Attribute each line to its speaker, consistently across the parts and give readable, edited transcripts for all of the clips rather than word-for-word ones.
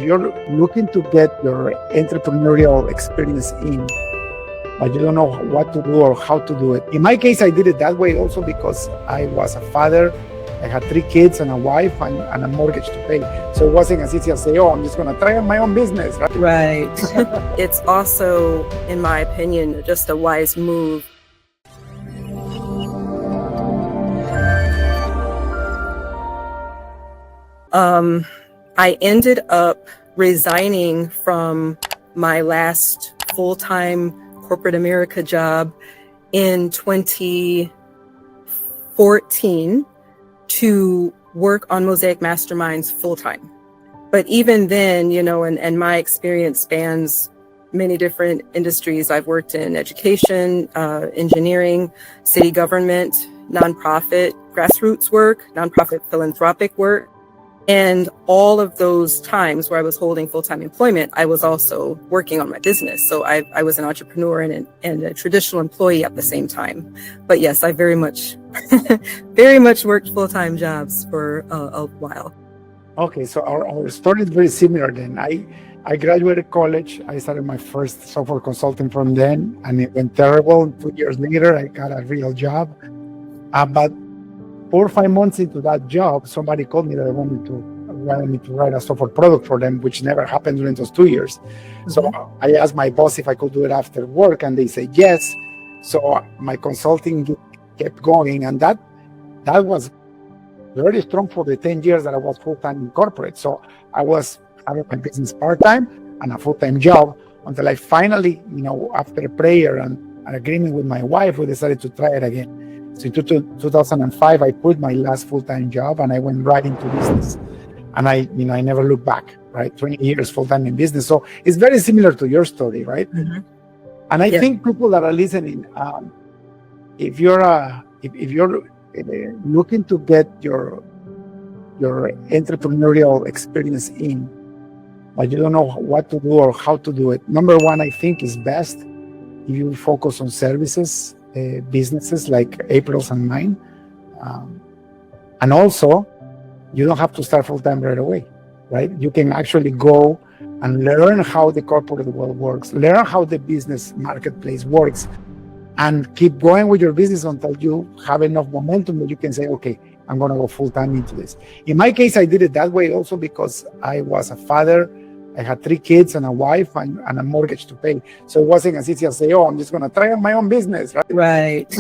Speaker 1: you're looking to get your entrepreneurial experience in, but you don't know what to do or how to do it. In my case, I did it that way also because I was a father. I had 3 kids and a wife and a mortgage to pay. So it wasn't as easy as say, oh, I'm just going to try my own business, right?
Speaker 2: Right. It's also, in my opinion, just a wise move. I ended up resigning from my last full-time corporate America job in 2014 to work on Mosaic Masterminds full-time. But even then, and my experience spans many different industries. I've worked in education, engineering, city government, nonprofit, grassroots work, nonprofit philanthropic work. And all of those times where I was holding full-time employment, I was also working on my business. So I was an entrepreneur and a traditional employee at the same time. But yes, I very much, very much worked full-time jobs for a while.
Speaker 1: Okay, so our story is very similar then. I graduated college. I started my first software consulting from then, and it went terrible. 2 years later, I got a real job. But 4 or 5 months into that job, somebody called me that wanted me to write a software product for them, which never happened during those 2 years. Mm-hmm. So I asked my boss if I could do it after work, and they said yes. So my consulting kept going, and that was very strong for the 10 years that I was full-time in corporate. So I was having my business part-time and a full-time job until I finally, after a prayer and an agreement with my wife, we decided to try it again. So in 2005, I quit my last full-time job and I went right into business. And I never looked back, right? 20 years full-time in business. So it's very similar to your story, right? Mm-hmm. And I think people that are listening, if you're looking to get your entrepreneurial experience in, but you don't know what to do or how to do it, number one, I think is best if you focus on services, businesses like April's and mine. And also, you don't have to start full-time right away, right? You can actually go and learn how the corporate world works, learn how the business marketplace works, and keep going with your business until you have enough momentum that you can say, okay, I'm going to go full-time into this. In my case, I did it that way also because I was a father. I had 3 kids and a wife and a mortgage to pay. So it wasn't as easy as say, oh, I'm just going to try my own business, right?
Speaker 2: Right.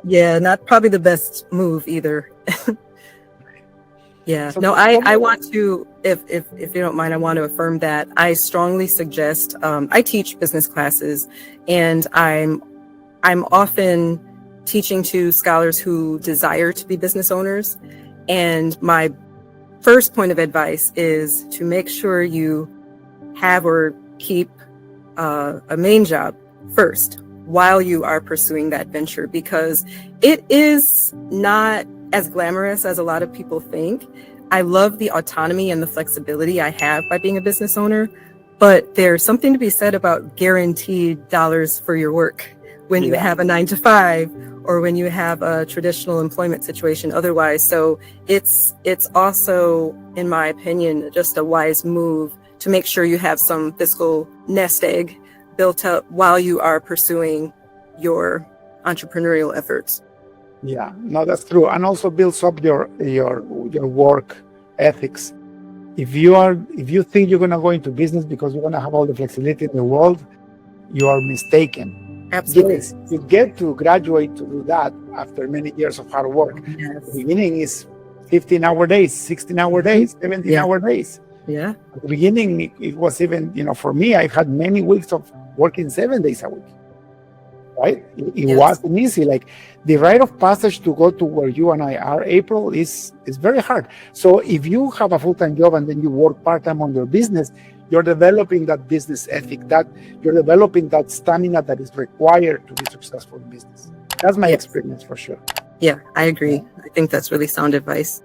Speaker 2: Yeah, not probably the best move either. Yeah. So no, I want to, if you don't mind, I want to affirm that I strongly suggest, I teach business classes, and I'm often teaching to scholars who desire to be business owners. And my first point of advice is to make sure you have or keep a main job first while you are pursuing that venture, because it is not as glamorous as a lot of people think. I love the autonomy and the flexibility I have by being a business owner, but there's something to be said about guaranteed dollars for your work when you have a 9-to-5 or when you have a traditional employment situation otherwise. So it's also, in my opinion, just a wise move to make sure you have some fiscal nest egg built up while you are pursuing your entrepreneurial efforts.
Speaker 1: Yeah, no, that's true. And also builds up your work ethics. If you think you're going to go into business because you're going to have all the flexibility in the world, you are mistaken.
Speaker 2: Absolutely.
Speaker 1: Yes, you get to graduate to do that after many years of hard work.
Speaker 2: Yes.
Speaker 1: The beginning is 15-hour days, 16-hour days, 17-hour days.
Speaker 2: Yeah.
Speaker 1: At the beginning, it was even, for me, I had many weeks of working 7 days a week. Right? It wasn't easy. Like the rite of passage to go to where you and I are, April, is very hard. So if you have a full-time job and then you work part-time on your business, you're developing that business ethic, that you're developing that stamina that is required to be successful in business. That's my experience for sure.
Speaker 2: Yeah, I agree. I think that's really sound advice.